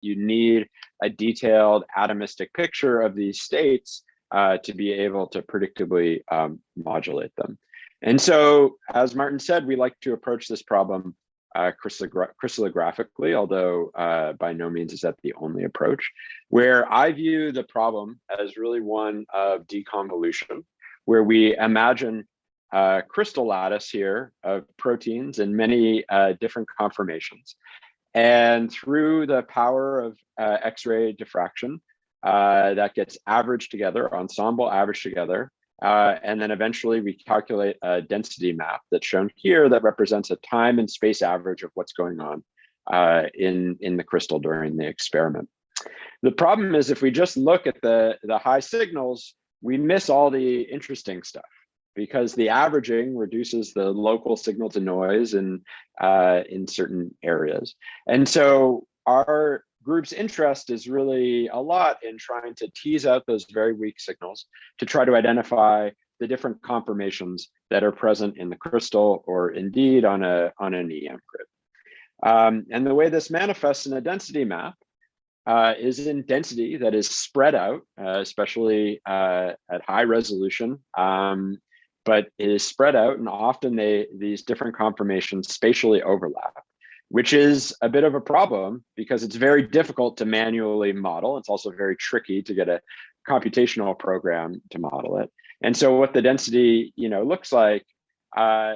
you need a detailed atomistic picture of these states to be able to predictably modulate them. And so, as Martin said, we like to approach this problem crystallographically, although by no means is that the only approach, where I view the problem as really one of deconvolution, where we imagine crystal lattice here of proteins in many different conformations. And through the power of X-ray diffraction, that gets averaged together, ensemble averaged together. And then eventually we calculate a density map that's shown here that represents a time and space average of what's going on in the crystal during the experiment. The problem is if we just look at the high signals, we miss all the interesting stuff because the averaging reduces the local signal to noise in certain areas. And so our group's interest is really a lot in trying to tease out those very weak signals to try to identify the different conformations that are present in the crystal or indeed on an EM grid. And the way this manifests in a density map is in density that is spread out, especially at high resolution, but it is spread out, and often these different conformations spatially overlap, which is a bit of a problem because it's very difficult to manually model. It's also very tricky to get a computational program to model it. And so what the density looks like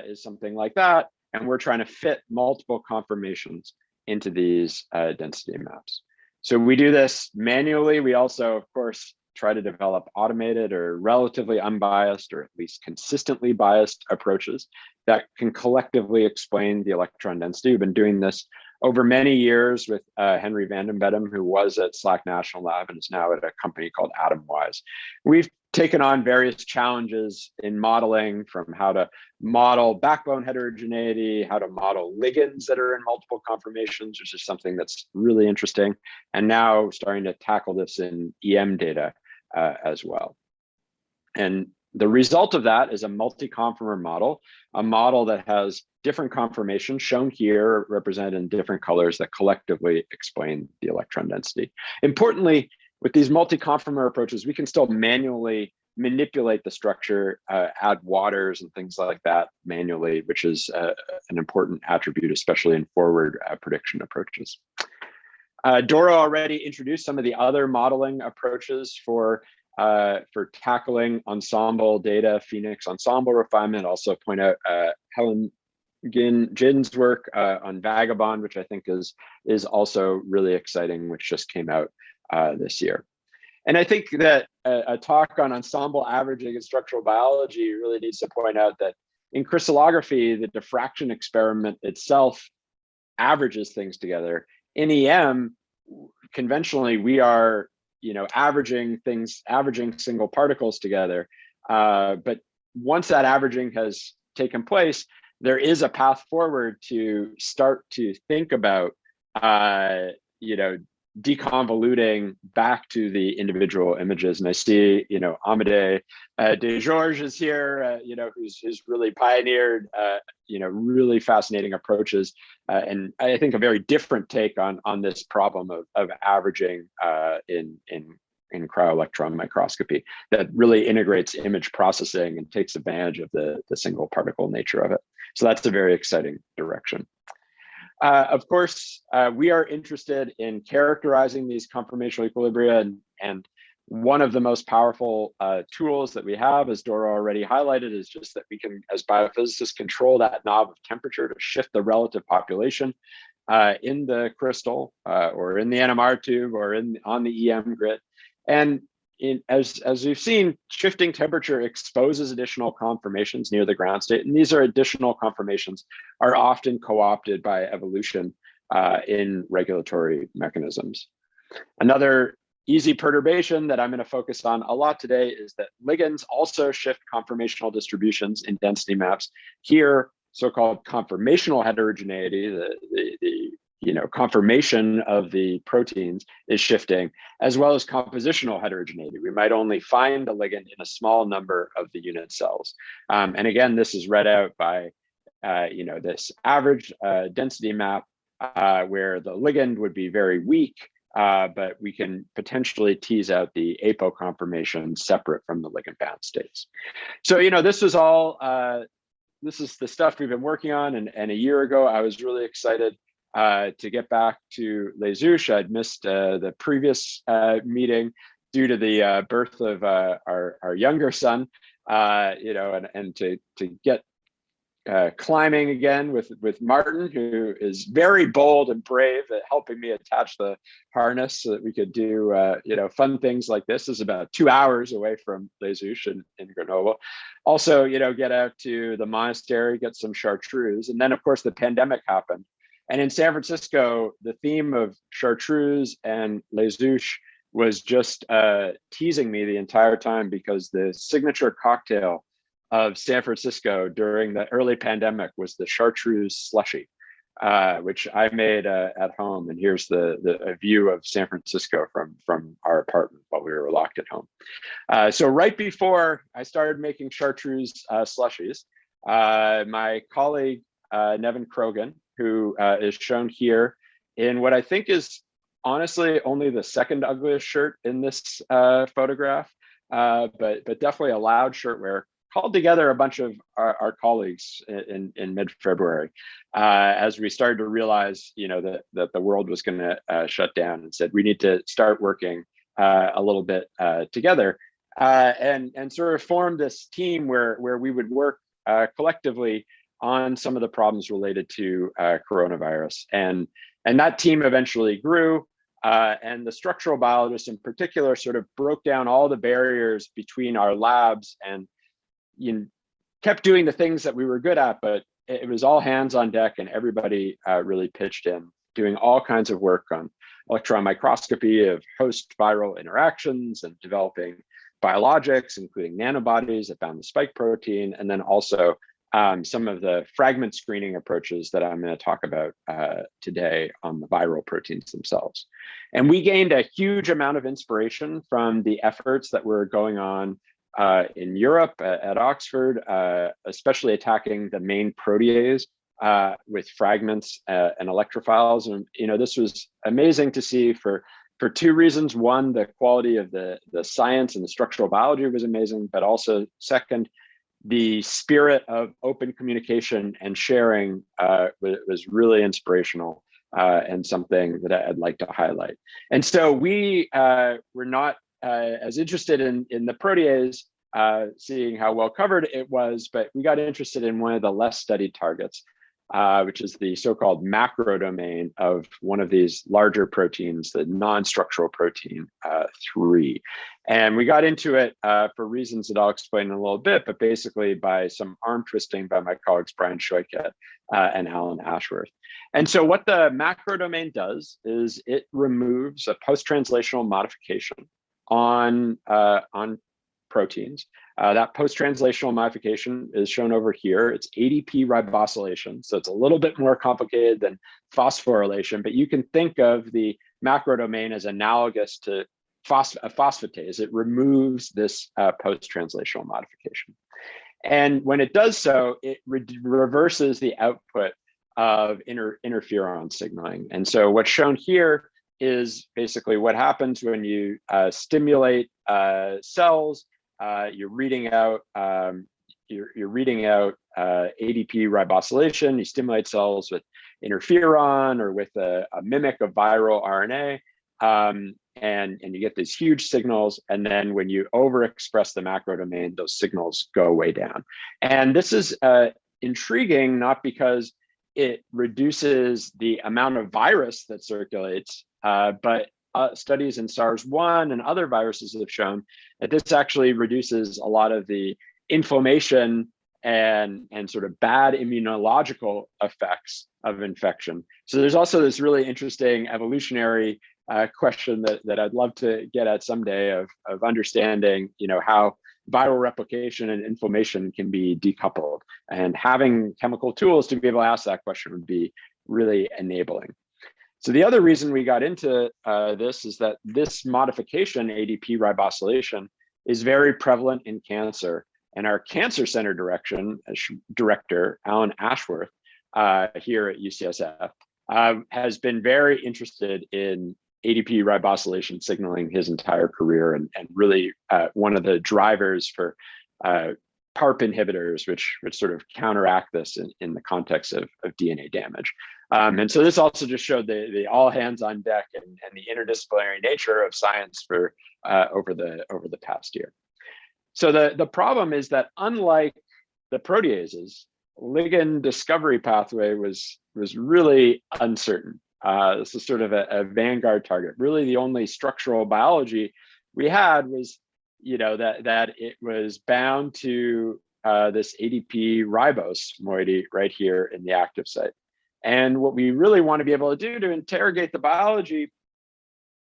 is something like that. And we're trying to fit multiple conformations into these density maps. So we do this manually. We also, of course, try to develop automated or relatively unbiased or at least consistently biased approaches that can collectively explain the electron density. We've been doing this over many years with Henry van den Bedem, who was at SLAC National Lab and is now at a company called Atomwise. We've taken on various challenges in modeling, from how to model backbone heterogeneity, how to model ligands that are in multiple conformations, which is something that's really interesting, and now starting to tackle this in EM data as well. And the result of that is a multi-conformer model, a model that has different conformations shown here, represented in different colors, that collectively explain the electron density. Importantly, with these multi-conformer approaches, we can still manually manipulate the structure, add waters and things like that manually, which is an important attribute, especially in forward prediction approaches. Dora already introduced some of the other modeling approaches for tackling ensemble data, Phoenix ensemble refinement. Also point out Helen Jin's work on Vagabond, which I think is also really exciting, which just came out this year. And I think that a talk on ensemble averaging in structural biology really needs to point out that in crystallography, the diffraction experiment itself averages things together. In EM, conventionally, we are averaging single particles together. But once that averaging has taken place, there is a path forward to start to think about deconvoluting back to the individual images. And I see, Amédée Desgeorges is here, who's really pioneered, really fascinating approaches. And I think a very different take on this problem of averaging in cryo-electron microscopy that really integrates image processing and takes advantage of the single particle nature of it. So that's a very exciting direction. Of course, we are interested in characterizing these conformational equilibria, and one of the most powerful tools that we have, as Dora already highlighted, is just that we can, as biophysicists, control that knob of temperature to shift the relative population in the crystal or in the NMR tube or on the EM grid. And as we've seen, shifting temperature exposes additional conformations near the ground state, and these are additional conformations are often co-opted by evolution in regulatory mechanisms. Another easy perturbation that I'm going to focus on a lot today is that ligands also shift conformational distributions in density maps. Here, so-called conformational heterogeneity, the conformation of the proteins is shifting, as well as compositional heterogeneity. We might only find a ligand in a small number of the unit cells. And again, this is read out by, this average density map where the ligand would be very weak but we can potentially tease out the apo conformation separate from the ligand bound states. So, this was all, this is the stuff we've been working on. And a year ago, I was really excited to get back to Les Houches. I'd missed the previous meeting due to the birth of our younger son, and to get climbing again with Martin, who is very bold and brave at helping me attach the harness so that we could do fun things like this. This is about 2 hours away from Les Houches in Grenoble. Also, get out to the monastery, get some chartreuse, and then of course the pandemic happened. And in San Francisco, the theme of chartreuse and Les Houches was just teasing me the entire time, because the signature cocktail of San Francisco during the early pandemic was the chartreuse slushy, which I made at home. And here's the view of San Francisco from our apartment while we were locked at home. So right before I started making chartreuse slushies, my colleague, Nevin Krogan, who is shown here in what I think is honestly only the second ugliest shirt in this photograph, but definitely a loud shirtwear, called together a bunch of our colleagues in mid-February as we started to realize, that the world was going to shut down, and said we need to start working a little bit together, and sort of formed this team where we would work collectively on some of the problems related to coronavirus, and that team eventually grew. And the structural biologists in particular sort of broke down all the barriers between our labs, and kept doing the things that we were good at, but it was all hands on deck, and everybody really pitched in, doing all kinds of work on electron microscopy of host viral interactions, and developing biologics, including nanobodies that bound the spike protein, and then also some of the fragment screening approaches that I'm going to talk about today on the viral proteins themselves. And we gained a huge amount of inspiration from the efforts that were going on in Europe at Oxford, especially attacking the main protease with fragments and electrophiles. And this was amazing to see for two reasons. One, the quality of the science and the structural biology was amazing, but also second, the spirit of open communication and sharing was really inspirational, and something that I'd like to highlight. And so we were not as interested in the protease, seeing how well covered it was, but we got interested in one of the less studied targets, which is the so-called macrodomain of one of these larger proteins, the non-structural protein 3. And we got into it for reasons that I'll explain in a little bit, but basically by some arm twisting by my colleagues Brian Scheuket and Alan Ashworth. And so what the macrodomain does is it removes a post-translational modification on proteins. That post-translational modification is shown over here. It's ADP ribosylation, so it's a little bit more complicated than phosphorylation, but you can think of the macrodomain as analogous to a phosphatase. It removes this post-translational modification. And when it does so, it reverses the output of interferon signaling. And so what's shown here is basically what happens when you stimulate cells. You're reading out ADP ribosylation. You stimulate cells with interferon or with a mimic of viral RNA, and you get these huge signals. And then when you overexpress the macrodomain, those signals go way down. And this is intriguing, not because it reduces the amount of virus that circulates, but studies in SARS-1 and other viruses have shown that this actually reduces a lot of the inflammation and sort of bad immunological effects of infection. So there's also this really interesting evolutionary question that I'd love to get at someday of understanding, how viral replication and inflammation can be decoupled, and having chemical tools to be able to ask that question would be really enabling. So the other reason we got into this is that this modification, ADP ribosylation, is very prevalent in cancer. And our cancer center director, Alan Ashworth, here at UCSF, has been very interested in ADP ribosylation signaling his entire career, and really one of the drivers for PARP inhibitors, which sort of counteract this in the context of DNA damage. And so this also just showed the all hands on deck and the interdisciplinary nature of science for over the past year. So the problem is that unlike the proteases, ligand discovery pathway was really uncertain. This is sort of a vanguard target. Really, the only structural biology we had was, that it was bound to this ADP ribose moiety right here in the active site. And what we really want to be able to do to interrogate the biology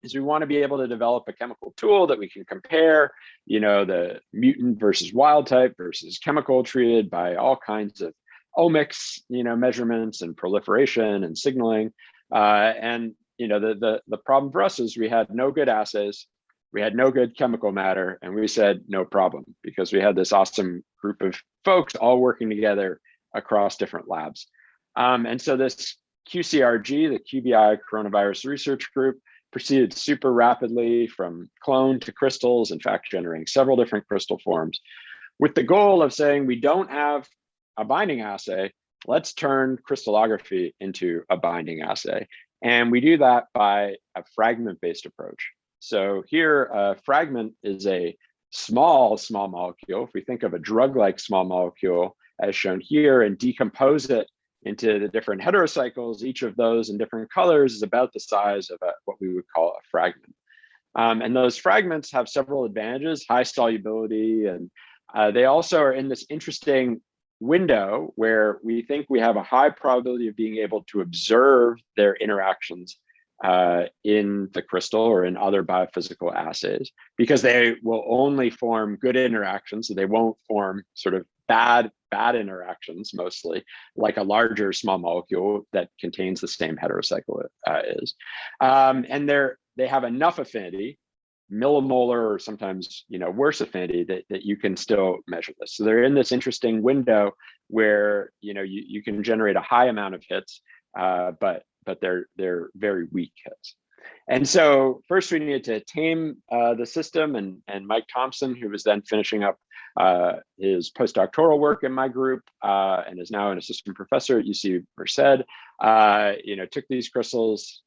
is we want to be able to develop a chemical tool that we can compare, the mutant versus wild type versus chemical treated by all kinds of omics, measurements and proliferation and signaling. And the problem for us is we had no good assays, we had no good chemical matter, and we said no problem, because we had this awesome group of folks all working together across different labs. And so this QCRG, the QBI Coronavirus Research Group, proceeded super rapidly from clone to crystals, in fact, generating several different crystal forms, with the goal of saying we don't have a binding assay, let's turn crystallography into a binding assay. And we do that by a fragment-based approach. So here, a fragment is a small molecule. If we think of a drug-like small molecule, as shown here, and decompose it into the different heterocycles, each of those in different colors is about the size of what we would call a fragment. And those fragments have several advantages: high solubility, and they also are in this interesting window where we think we have a high probability of being able to observe their interactions in the crystal or in other biophysical assays, because they will only form good interactions, so they won't form sort of bad interactions, mostly like a larger small molecule that contains the same heterocycle is. And they have enough affinity, millimolar or sometimes worse affinity, that you can still measure this. So they're in this interesting window where you can generate a high amount of hits, but they're very weak hits. And so first we needed to tame the system, and Mike Thompson, who was then finishing up his postdoctoral work in my group and is now an assistant professor at UC Merced, took these crystals,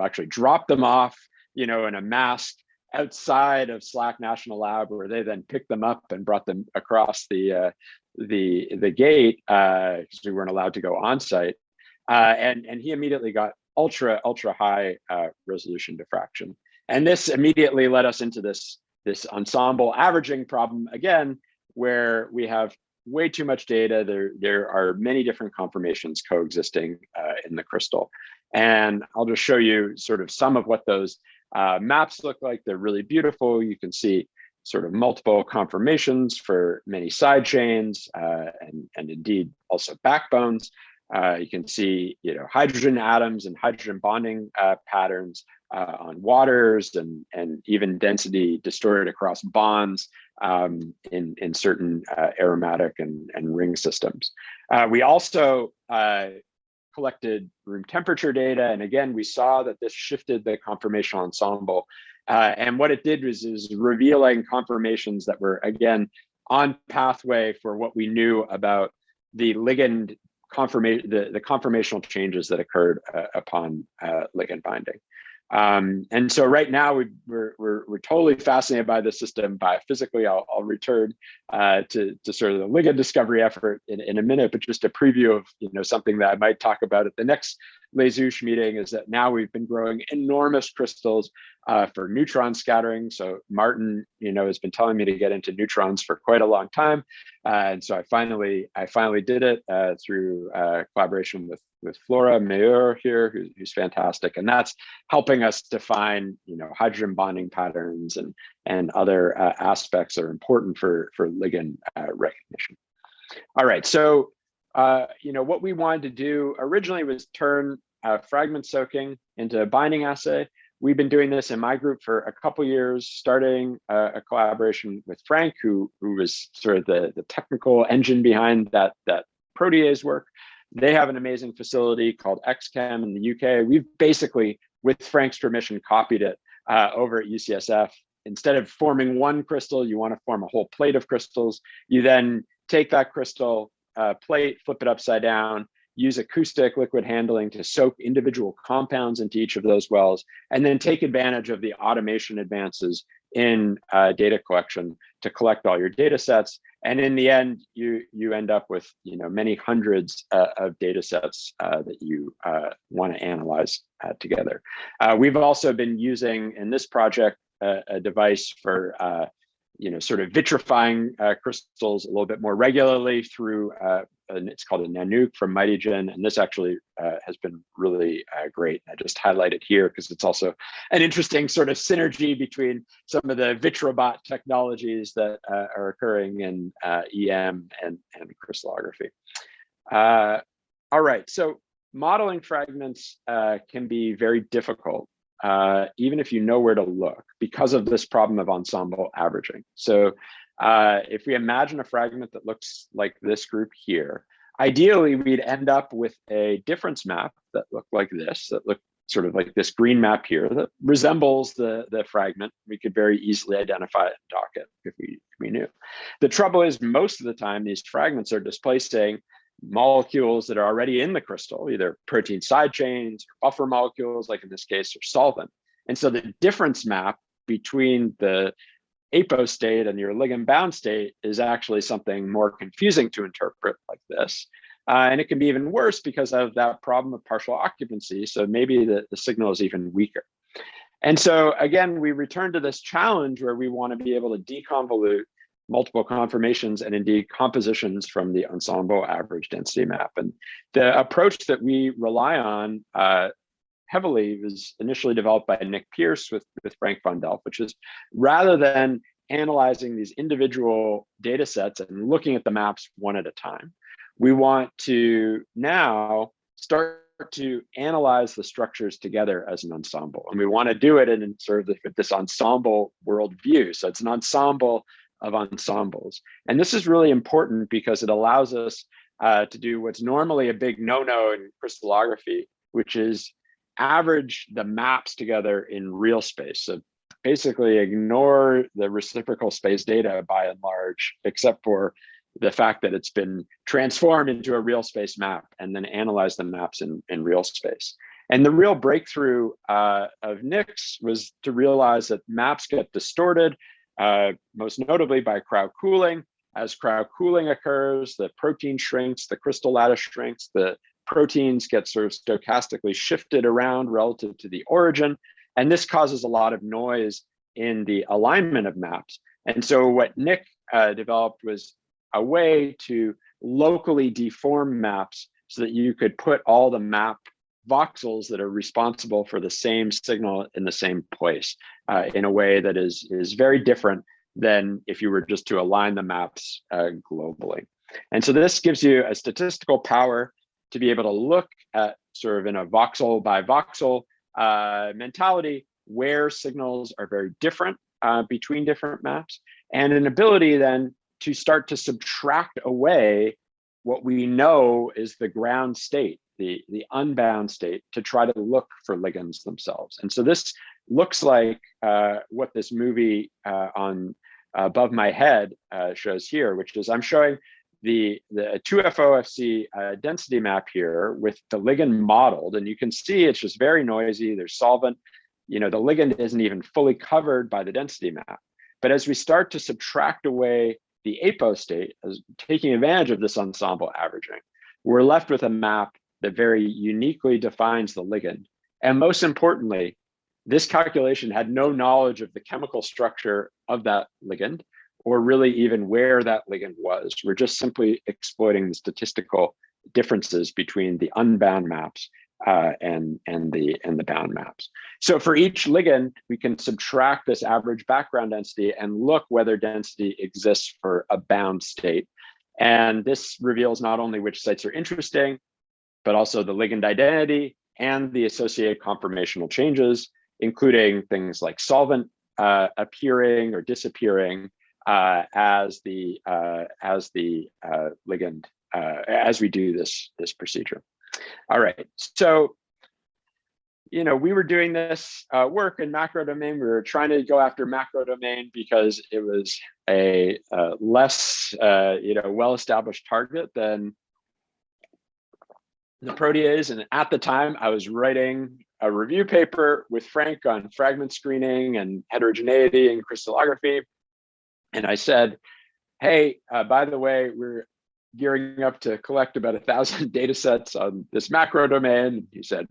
actually dropped them off, in a mask outside of SLAC National Lab, where they then picked them up and brought them across the gate, because we weren't allowed to go on site. And he immediately got ultra high resolution diffraction. And this immediately led us into this ensemble averaging problem again, where we have way too much data. There are many different conformations coexisting in the crystal. And I'll just show you sort of some of what those maps look like. They're really beautiful. You can see sort of multiple conformations for many side chains, and indeed also backbones. You can see, hydrogen atoms and hydrogen bonding patterns on waters, and even density distorted across bonds in certain aromatic and ring systems. We also collected room temperature data, and again, we saw that this shifted the conformational ensemble. And what it did is revealing conformations that were, again, on pathway for what we knew about the ligand the conformational changes that occurred upon ligand binding. And so right now we're totally fascinated by the system biophysically. I'll return to sort of the ligand discovery effort in a minute, but just a preview of something that I might talk about at the next Les meeting is that now we've been growing enormous crystals for neutron scattering. So Martin, has been telling me to get into neutrons for quite a long time, and so I finally did it through collaboration with Flora Meur here, who's fantastic, and that's helping us define hydrogen bonding patterns and other aspects that are important for ligand recognition. All right, so what we wanted to do originally was turn fragment soaking into a binding assay. We've been doing this in my group for a couple years, starting a collaboration with Frank, who was sort of the technical engine behind that protease work. They have an amazing facility called X-Chem in the UK. We've basically with Frank's permission, copied it over at UCSF. Instead of forming one crystal, you want to form a whole plate of crystals. You then take that crystal plate, flip it upside down, use acoustic liquid handling to soak individual compounds into each of those wells, and then take advantage of the automation advances in data collection to collect all your data sets. And in the end, you end up with many hundreds of data sets that you want to analyze together. We've also been using in this project a device for sort of vitrifying crystals a little bit more regularly through and it's called a nanook from Mitogen, and this actually has been really great. I just highlight it here because it's also an interesting sort of synergy between some of the vitrobot technologies that are occurring in EM and crystallography. All right, so modeling fragments can be very difficult, even if you know where to look, because of this problem of ensemble averaging. So if we imagine a fragment that looks like this group here, ideally we'd end up with a difference map that looked like this, that looked sort of like this green map here that resembles the fragment. We could very easily identify it and dock it if we knew. The trouble is, most of the time these fragments are displacing molecules that are already in the crystal, either protein side chains or buffer molecules, like in this case, or solvent. And so the difference map between the apo state and your ligand bound state is actually something more confusing to interpret like this. And it can be even worse because of that problem of partial occupancy. So maybe the signal is even weaker. And so again, we return to this challenge where we want to be able to deconvolute multiple conformations and indeed compositions from the ensemble average density map. And the approach that we rely on heavily was initially developed by Nick Pierce with Frank von Delft, which is rather than analyzing these individual data sets and looking at the maps one at a time, we want to now start to analyze the structures together as an ensemble. And we want to do it in sort of this ensemble worldview. So it's an ensemble of ensembles. And this is really important because it allows us to do what's normally a big no-no in crystallography, which is average the maps together in real space. So basically ignore the reciprocal space data by and large, except for the fact that it's been transformed into a real space map, and then analyze the maps in real space. And the real breakthrough of Nick's was to realize that maps get distorted, most notably by crowd cooling. As crowd cooling occurs, the protein shrinks, the crystal lattice shrinks, the proteins get sort of stochastically shifted around relative to the origin. And this causes a lot of noise in the alignment of maps. And so what Nick developed was a way to locally deform maps so that you could put all the map voxels that are responsible for the same signal in the same place in a way that is very different than if you were just to align the maps globally. And so this gives you a statistical power to be able to look at sort of in a voxel by voxel mentality where signals are very different between different maps, and an ability then to start to subtract away what we know is the ground state, the unbound state, to try to look for ligands themselves. And so this looks like what this movie on above my head shows here, which is I'm showing the 2FOFC density map here with the ligand modeled, and you can see it's just very noisy. There's solvent, the ligand isn't even fully covered by the density map. But as we start to subtract away the apo state, as taking advantage of this ensemble averaging, we're left with a map that very uniquely defines the ligand. And most importantly, this calculation had no knowledge of the chemical structure of that ligand, or really even where that ligand was. We're just simply exploiting the statistical differences between the unbound maps and the bound maps. So for each ligand, we can subtract this average background density and look whether density exists for a bound state. And this reveals not only which sites are interesting, but also the ligand identity and the associated conformational changes, including things like solvent appearing or disappearing as the ligand as we do this procedure. All right, so we were doing this work in macrodomain. We were trying to go after macrodomain because it was a less, well-established target than the protease. And at the time, I was writing a review paper with Frank on fragment screening and heterogeneity and crystallography. And I said, hey, by the way, we're gearing up to collect about 1,000 data sets on this macrodomain. He said,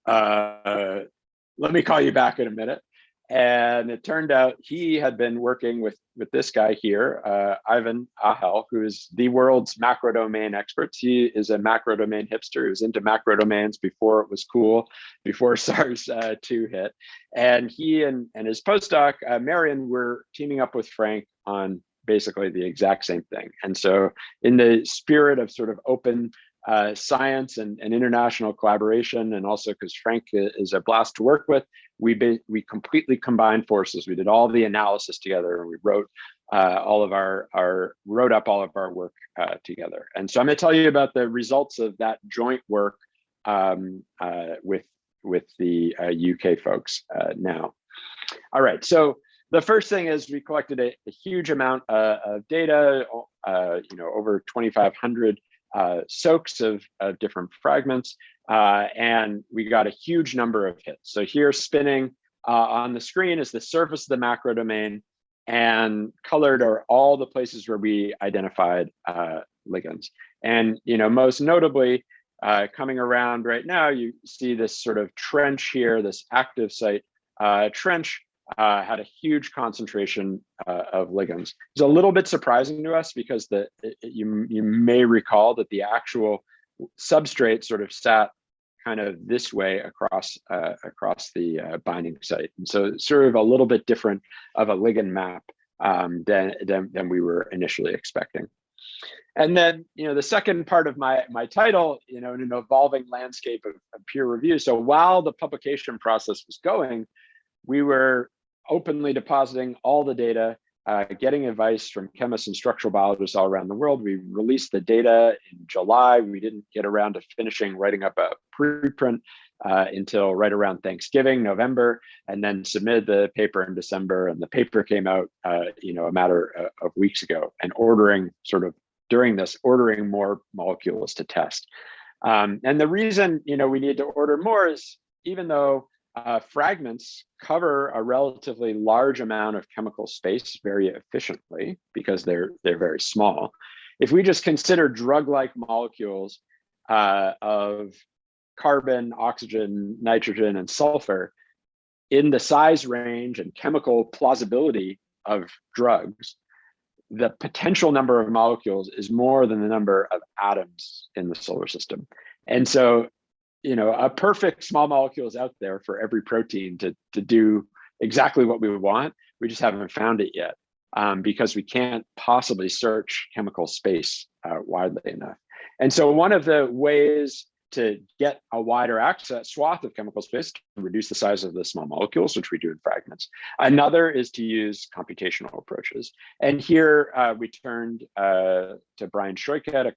let me call you back in a minute. And it turned out he had been working with this guy here, Ivan Ahel, who is the world's macrodomain expert. He is a macrodomain hipster who's into macrodomains before it was cool, before SARS-2 hit. And he and his postdoc, Marion, were teaming up with Frank on basically the exact same thing. And so in the spirit of sort of open science and international collaboration, and also because Frank is a blast to work with, we completely combined forces. We did all the analysis together, and we wrote up all of our work together. And so I'm going to tell you about the results of that joint work with the UK folks now. All right, so the first thing is we collected a huge amount of data, over 2,500 soaks of different fragments, and we got a huge number of hits. So here, spinning on the screen is the surface of the macrodomain, and colored are all the places where we identified ligands. And most notably, coming around right now, you see this sort of trench here, this active site trench. Had a huge concentration of ligands. It's a little bit surprising to us because you may recall that the actual substrate sort of sat kind of this way across the binding site, and so it's sort of a little bit different of a ligand map than we were initially expecting. And then, the second part of my title, in an evolving landscape of peer review. So while the publication process was going, we were openly depositing all the data, getting advice from chemists and structural biologists all around the world. We released the data in July. We didn't get around to finishing writing up a preprint until right around Thanksgiving, November, and then submitted the paper in December. And the paper came out, a matter of weeks ago, and ordering more molecules to test. And the reason, we need to order more is even though fragments cover a relatively large amount of chemical space very efficiently because they're very small. If we just consider drug-like molecules of carbon, oxygen, nitrogen, and sulfur in the size range and chemical plausibility of drugs, the potential number of molecules is more than the number of atoms in the solar system. And so a perfect small molecule is out there for every protein to do exactly what we want. We just haven't found it yet because we can't possibly search chemical space widely enough. And so one of the ways to get a wider access swath of chemical space to reduce the size of the small molecules, which we do in fragments. Another is to use computational approaches. And here we turned to Brian Scheuket, a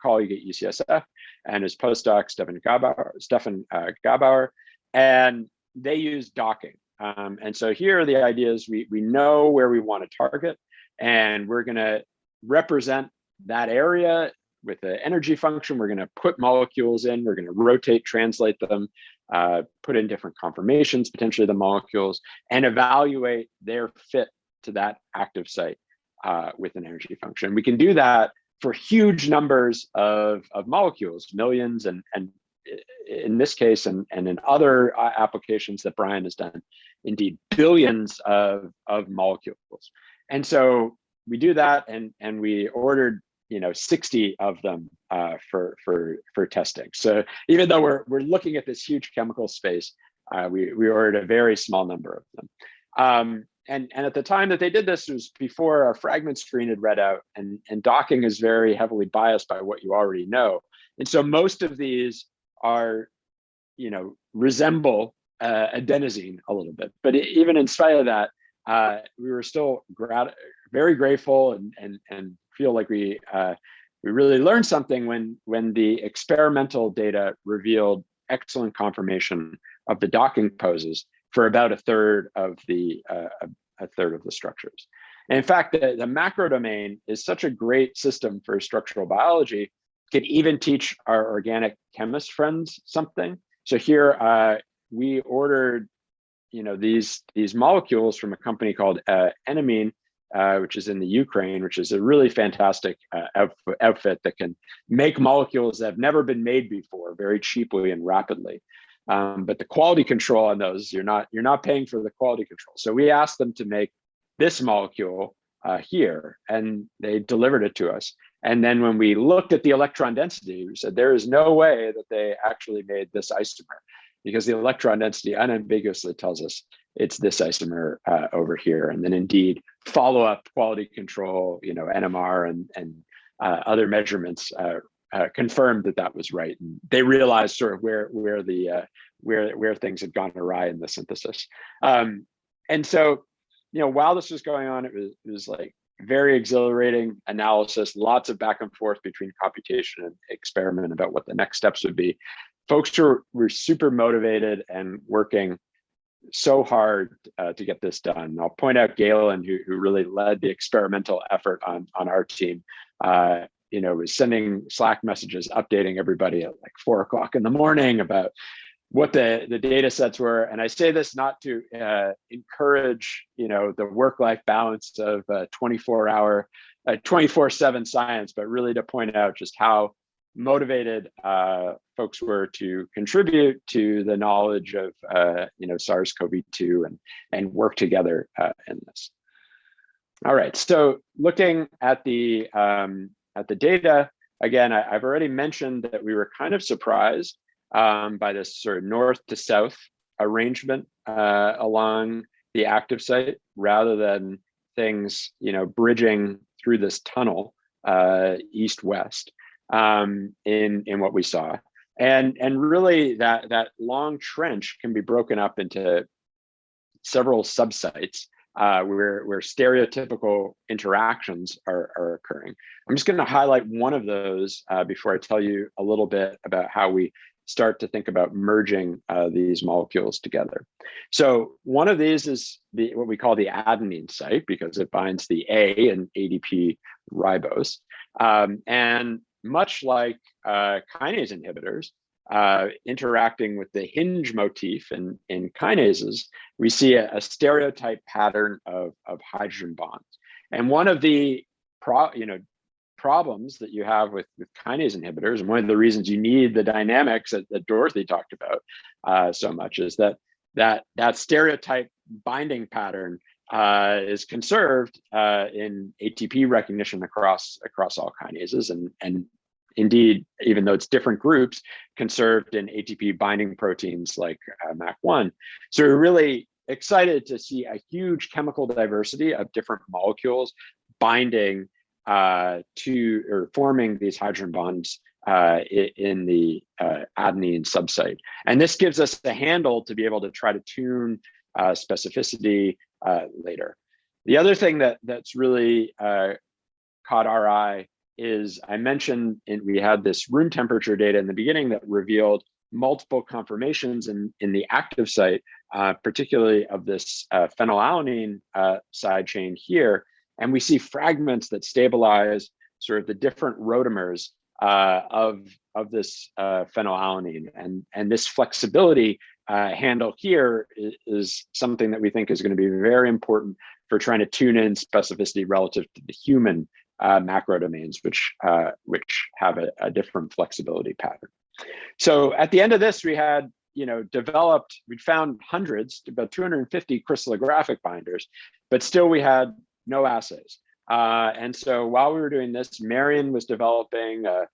colleague at UCSF, and his postdoc, Stefan Gabauer, and they use docking. And so here the idea is we know where we want to target, and we're going to represent that area with the energy function. We're going to put molecules in, we're going to rotate, translate them, put in different conformations, potentially the molecules, and evaluate their fit to that active site with an energy function. We can do that for huge numbers of molecules, millions, and in this case, and in other applications that Brian has done, indeed billions of molecules. And so we do that, and we ordered 60 of them for testing. So even though we're looking at this huge chemical space, we ordered a very small number of them. And at the time that they did this was before our fragment screen had read out, and docking is very heavily biased by what you already know. And so most of these are, resemble adenosine a little bit. But even in spite of that, we were still very grateful and feel like we really learned something when the experimental data revealed excellent conformation of the docking poses for about a third of the structures. And in fact, the macrodomain is such a great system for structural biology, could even teach our organic chemist friends something. So here we ordered, these molecules from a company called Enamine, which is in the Ukraine, which is a really fantastic outfit that can make molecules that have never been made before very cheaply and rapidly. But the quality control on those, you're not paying for the quality control. So we asked them to make this molecule here, and they delivered it to us. And then when we looked at the electron density, we said there is no way that they actually made this isomer, because the electron density unambiguously tells us it's this isomer over here. And then indeed, follow-up quality control, NMR and other measurements confirmed that was right. And they realized sort of where things had gone awry in the synthesis. And so, while this was going on, it was like very exhilarating analysis, lots of back and forth between computation and experiment about what the next steps would be. Folks were super motivated and working so hard to get this done. I'll point out Galen, who really led the experimental effort on our team, was sending Slack messages, updating everybody at like 4 o'clock in the morning about what the data sets were. And I say this not to encourage, the work-life balance of 24/7 science, but really to point out just how motivated folks were to contribute to the knowledge of SARS-CoV-2 and work together in this. All right, so looking at the data, again, I've already mentioned that we were kind of surprised by this sort of north to south arrangement along the active site, rather than things bridging through this tunnel east-west in what we saw. And really that long trench can be broken up into several subsites where stereotypical interactions are occurring. I'm just going to highlight one of those before I tell you a little bit about how we start to think about merging these molecules together. So one of these is what we call the adenine site, because it binds the A in ADP ribose. And much like kinase inhibitors, interacting with the hinge motif in kinases, we see a stereotype pattern of hydrogen bonds. And one of the problems that you have with kinase inhibitors, and one of the reasons you need the dynamics that Dorothy talked about so much, is that stereotype binding pattern is conserved in ATP recognition across all kinases, and indeed, even though it's different groups, conserved in ATP binding proteins like MAC1. So we're really excited to see a huge chemical diversity of different molecules binding to or forming these hydrogen bonds in the adenine subsite. And this gives us the handle to be able to try to tune specificity later. The other thing that's really caught our eye is I mentioned we had this room temperature data in the beginning that revealed multiple conformations in the active site, particularly of this phenylalanine side chain here. And we see fragments that stabilize sort of the different rotamers of this phenylalanine. And this flexibility handle here is something that we think is going to be very important for trying to tune in specificity relative to the human macrodomains, which have a different flexibility pattern. So at the end of this, we had we'd found hundreds, about 250 crystallographic binders, but still we had no assays. And so while we were doing this, Marion was developing a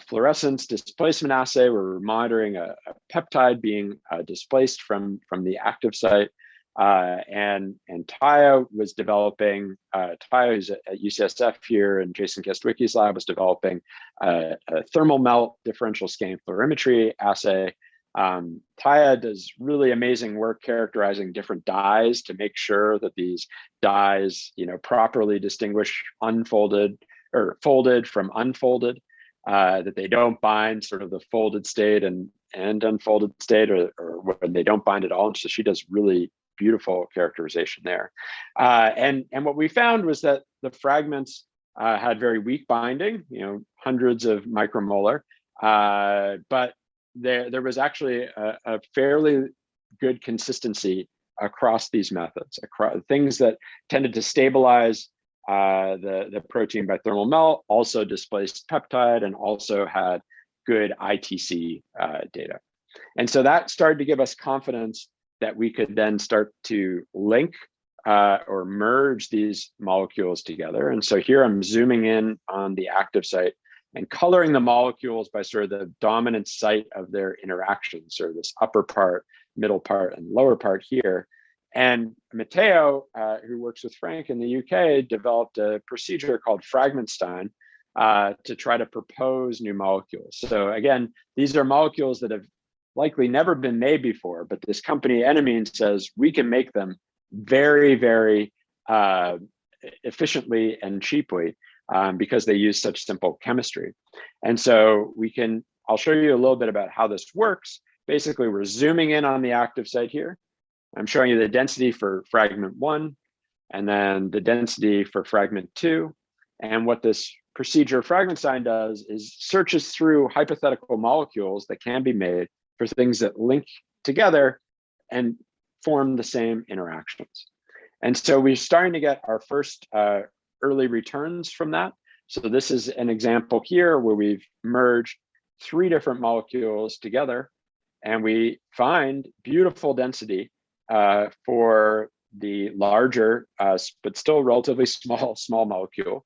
fluorescence displacement assay where we're monitoring a peptide being displaced from the active site. And Taya was developing, Taya is at UCSF here, and Jason Kestwicki's lab was developing a thermal melt differential scanning fluorimetry assay. Taya does really amazing work characterizing different dyes to make sure that these dyes, properly distinguish unfolded or folded from unfolded, that they don't bind sort of the folded state and and unfolded state, or when they don't bind at all. And so she does really beautiful characterization there. And what we found was that the fragments had very weak binding, hundreds of micromolar, but there was actually a fairly good consistency across these methods, across things that tended to stabilize the protein by thermal melt, also displaced peptide, and also had good ITC data. And so that started to give us confidence that we could then start to link or merge these molecules together. And so here I'm zooming in on the active site and coloring the molecules by sort of the dominant site of their interactions, or this upper part, middle part, and lower part here. And Matteo, who works with Frank in the UK, developed a procedure called fragment-Stein to try to propose new molecules. So again, these are molecules that have likely never been made before, but this company Enamine says we can make them very, very efficiently and cheaply because they use such simple chemistry. And so I'll show you a little bit about how this works. Basically, we're zooming in on the active site here. I'm showing you the density for fragment 1, and then the density for fragment 2. And what this procedure fragment-Stein does is searches through hypothetical molecules that can be made for things that link together and form the same interactions. And so we're starting to get our first early returns from that. So this is an example here where we've merged 3 different molecules together, and we find beautiful density for the larger, but still relatively small molecule.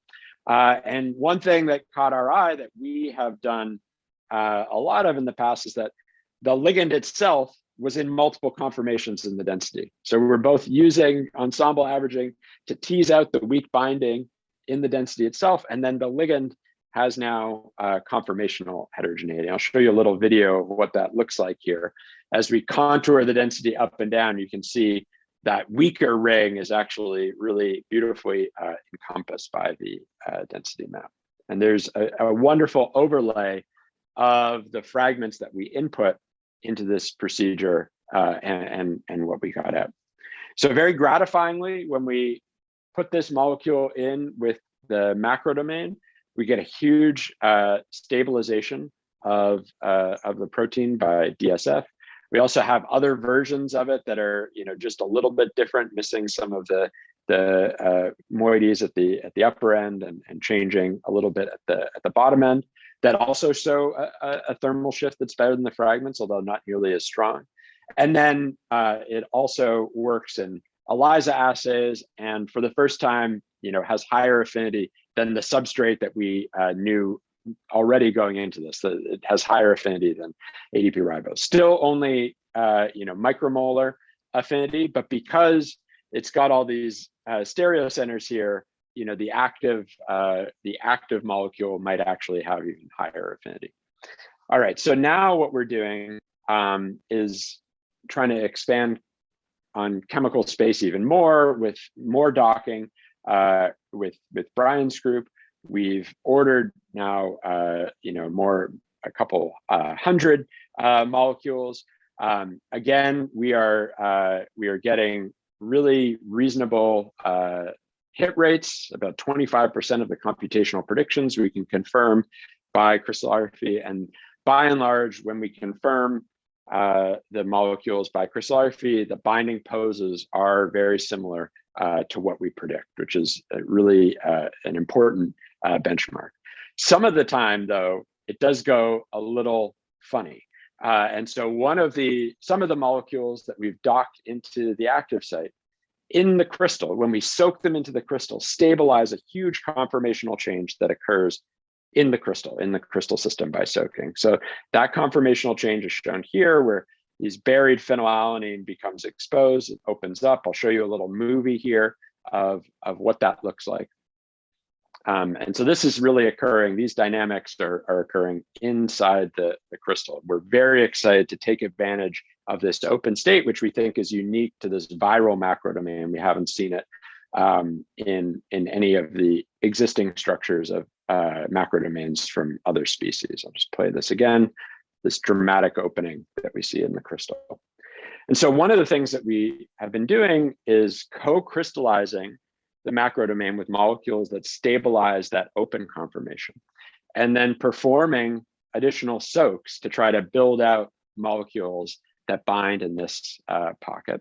And one thing that caught our eye that we have done a lot of in the past is that the ligand itself was in multiple conformations in the density. So we're both using ensemble averaging to tease out the weak binding in the density itself, and then the ligand has now conformational heterogeneity. I'll show you a little video of what that looks like here. As we contour the density up and down, you can see that weaker ring is actually really beautifully encompassed by the density map. And there's a wonderful overlay of the fragments that we input into this procedure and what we got out. So very gratifyingly, when we put this molecule in with the macrodomain, we get a huge stabilization of the protein by DSF. We also have other versions of it that are, just a little bit different, missing some of the moieties at the upper end and changing a little bit at the bottom end, that also show a thermal shift that's better than the fragments, although not nearly as strong. And then it also works in ELISA assays, and for the first time, has higher affinity than the substrate that we knew already going into this. It has higher affinity than ADP ribose. Still only micromolar affinity, but because it's got all these stereo centers here, the active molecule might actually have even higher affinity. All right, so now what we're doing is trying to expand on chemical space even more with more docking with Brian's group. We've ordered now, a couple hundred molecules. Again, we are getting really reasonable hit rates. About 25% of the computational predictions we can confirm by crystallography, and by and large, when we confirm the molecules by crystallography, the binding poses are very similar to what we predict, which is really an important benchmark. Some of the time, though, it does go a little funny. And so some of the molecules that we've docked into the active site in the crystal, when we soak them into the crystal, stabilize a huge conformational change that occurs in the crystal system by soaking. So that conformational change is shown here, where these buried phenylalanine becomes exposed, it opens up. I'll show you a little movie here of what that looks like. And so this is really occurring, these dynamics are occurring inside the crystal. We're very excited to take advantage of this open state, which we think is unique to this viral macrodomain. We haven't seen it in any of the existing structures of macrodomains from other species. I'll just play this again. this dramatic opening that we see in the crystal. And so one of the things that we have been doing is co-crystallizing the macrodomain with molecules that stabilize that open conformation, and then performing additional soaks to try to build out molecules that bind in this pocket.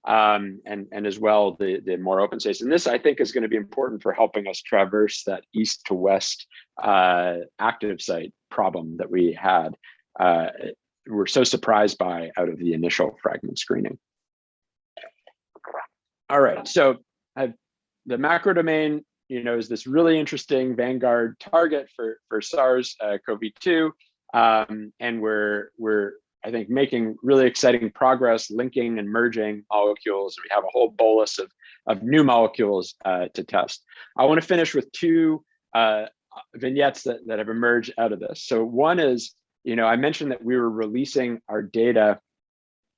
And as well, the more open states. And this, I think, is going to be important for helping us traverse that east to west active site problem that we had. We're so surprised by out of the initial fragment screening. All right, so the macrodomain, is this really interesting vanguard target for SARS-CoV-2, and we're I think making really exciting progress linking and merging molecules. We have a whole bolus of new molecules to test. I want to finish with two vignettes that have emerged out of this. So one is, I mentioned that we were releasing our data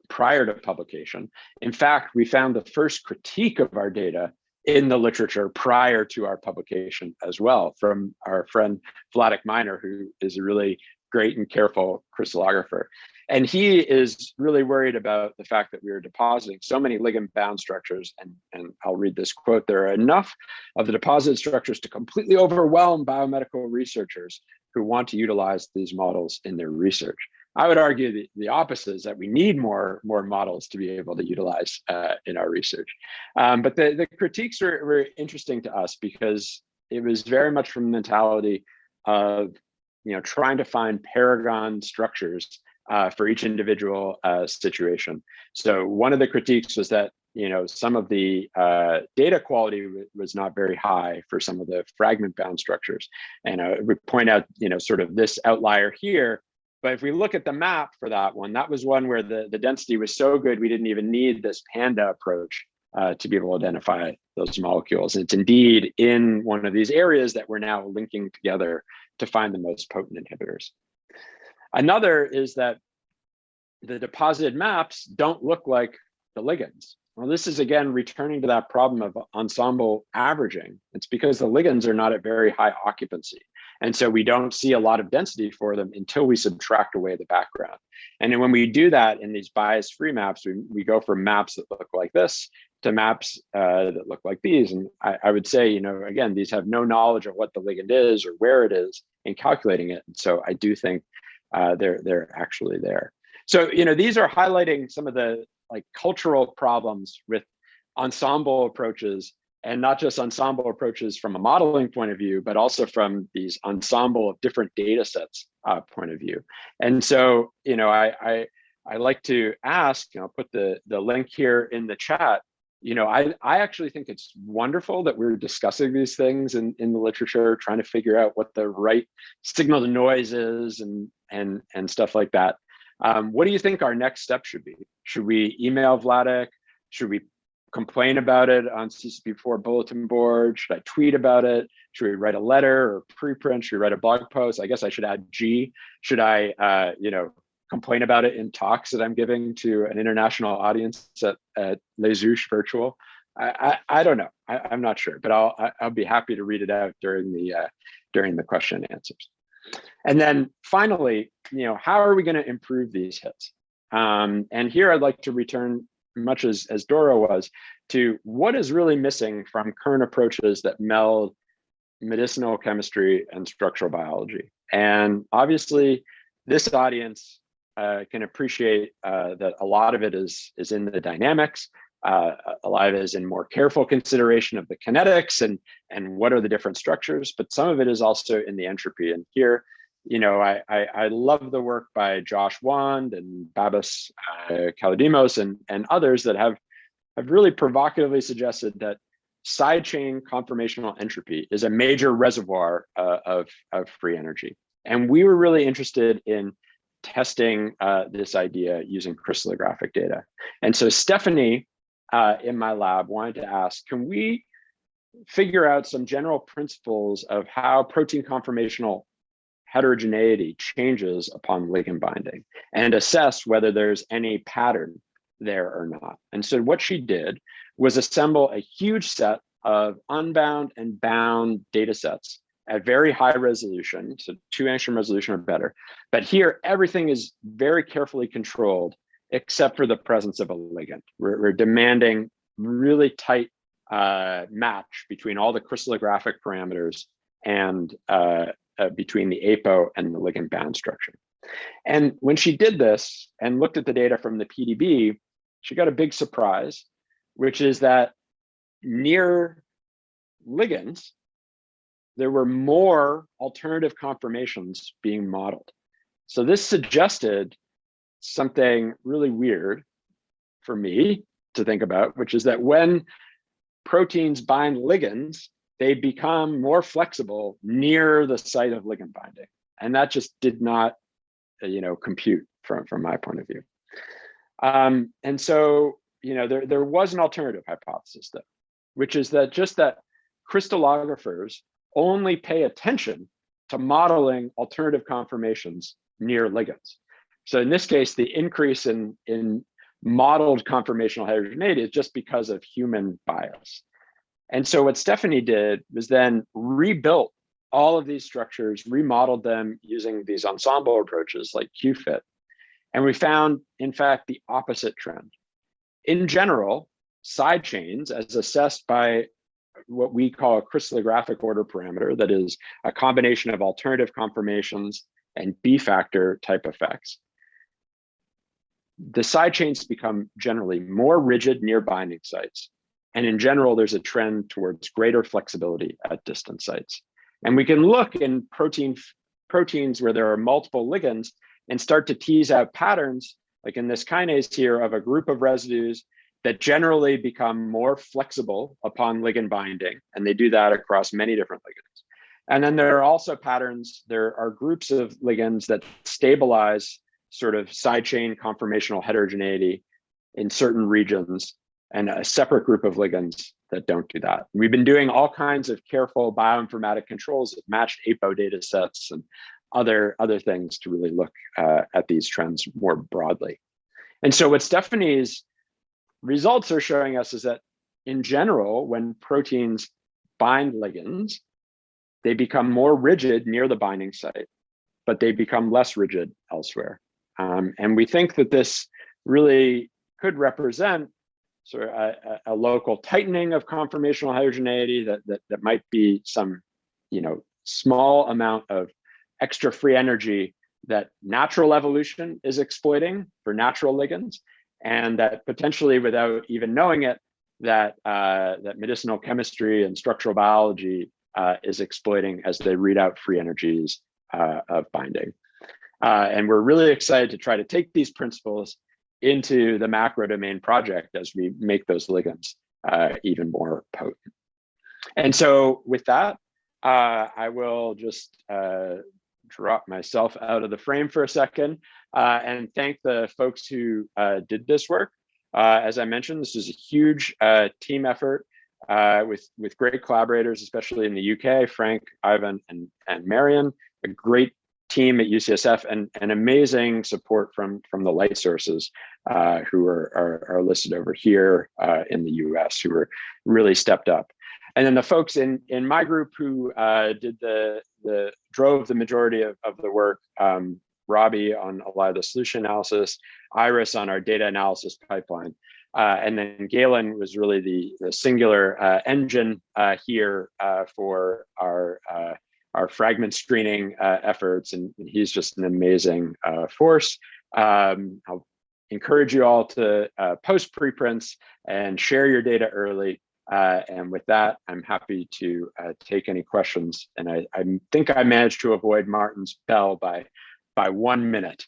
prior to publication. In fact, we found the first critique of our data in the literature prior to our publication as well, from our friend Vladek Miner, who is a really great and careful crystallographer. And he is really worried about the fact that we are depositing so many ligand-bound structures. And I'll read this quote: "There are enough of the deposited structures to completely overwhelm biomedical researchers who want to utilize these models in their research." I would argue the opposite is that we need more models to be able to utilize in our research. But the critiques were interesting to us because it was very much from the mentality of trying to find paragon structures for each individual situation. So one of the critiques was that some of the data quality was not very high for some of the fragment-bound structures, and we point out sort of this outlier here. But if we look at the map for that was one where the density was so good we didn't even need this panda approach to be able to identify those molecules. It's indeed in one of these areas that we're now linking together to find the most potent inhibitors. Another is that the deposited maps don't look like the ligands. Well, this is again returning to that problem of ensemble averaging. It's because the ligands are not at very high occupancy. And so we don't see a lot of density for them until we subtract away the background. And then when we do that in these bias-free maps, we go from maps that look like this to maps that look like these. And I would say, again, these have no knowledge of what the ligand is or where it is in calculating it. And so I do think they're actually there. So, these are highlighting some of the cultural problems with ensemble approaches, and not just ensemble approaches from a modeling point of view, but also from these ensemble of different data sets point of view. And so, I like to ask, put the link here in the chat. I actually think it's wonderful that we're discussing these things in the literature, trying to figure out what the right signal to noise is and stuff like that. What do you think our next step should be? Should we email Vladek? Should we complain about it on CCP4 bulletin board? Should I tweet about it? Should we write a letter or preprint? Should we write a blog post? I guess I should add G. Should I, complain about it in talks that I'm giving to an international audience at Les Ouches Virtual? I don't know. I'm not sure, but I'll be happy to read it out during the question and answers. And then finally, how are we going to improve these hits? And here I'd like to return, much as Dora was, to what is really missing from current approaches that meld medicinal chemistry and structural biology. And obviously, this audience can appreciate that a lot of it is in the dynamics. A lot of it is in more careful consideration of the kinetics and what are the different structures, but some of it is also in the entropy. And here, I love the work by Josh Wand and Babis Kalodimos and others that have really provocatively suggested that sidechain conformational entropy is a major reservoir of free energy. And we were really interested in testing this idea using crystallographic data. And so Stephanie in my lab wanted to ask, can we figure out some general principles of how protein conformational heterogeneity changes upon ligand binding and assess whether there's any pattern there or not? And so what she did was assemble a huge set of unbound and bound data sets at very high resolution, so 2 angstrom resolution or better. But here, everything is very carefully controlled, except for the presence of a ligand. We're demanding really tight match between all the crystallographic parameters and between the apo and the ligand band structure. And when she did this and looked at the data from the PDB, she got a big surprise, which is that near ligands, there were more alternative conformations being modeled. So this suggested something really weird for me to think about, which is that when proteins bind ligands, they become more flexible near the site of ligand binding. And that just did not, compute from my point of view. And so, there was an alternative hypothesis though, which is that crystallographers only pay attention to modeling alternative conformations near ligands. So in this case, the increase in modeled conformational heterogeneity is just because of human bias. And so what Stephanie did was then rebuilt all of these structures, remodeled them using these ensemble approaches like QFIT. And we found, in fact, the opposite trend. In general, side chains, as assessed by what we call a crystallographic order parameter, that is a combination of alternative conformations and B factor type effects, the side chains become generally more rigid near binding sites. And in general, there's a trend towards greater flexibility at distant sites. And we can look in proteins where there are multiple ligands and start to tease out patterns, like in this kinase here, of a group of residues that generally become more flexible upon ligand binding. And they do that across many different ligands. And then there are also patterns, there are groups of ligands that stabilize sort of side chain conformational heterogeneity in certain regions, and a separate group of ligands that don't do that. We've been doing all kinds of careful bioinformatic controls of matched APO data sets and other things to really look at these trends more broadly. And so what Stephanie's results are showing us is that in general, when proteins bind ligands, they become more rigid near the binding site, but they become less rigid elsewhere. And we think that this really could represent sort of a local tightening of conformational heterogeneity that might be some, small amount of extra free energy that natural evolution is exploiting for natural ligands, and that potentially, without even knowing it, that medicinal chemistry and structural biology is exploiting as they read out free energies of binding. And we're really excited to try to take these principles into the Macrodomain project as we make those ligands even more potent. And so with that, I will just drop myself out of the frame for a second and thank the folks who did this work. As I mentioned, this is a huge team effort with great collaborators, especially in the UK, Frank, Ivan, and Marion, a great team at UCSF, and amazing support from the light sources who are listed over here in the US, who were really stepped up. And then the folks in my group who drove the majority of the work, Robbie on a lot of the solution analysis, Iris on our data analysis pipeline, and then Galen was really the singular engine here for our fragment screening efforts, and he's just an amazing force. I'll encourage you all to post preprints and share your data early. And with that, I'm happy to take any questions. And I think I managed to avoid Martin's bell by 1 minute.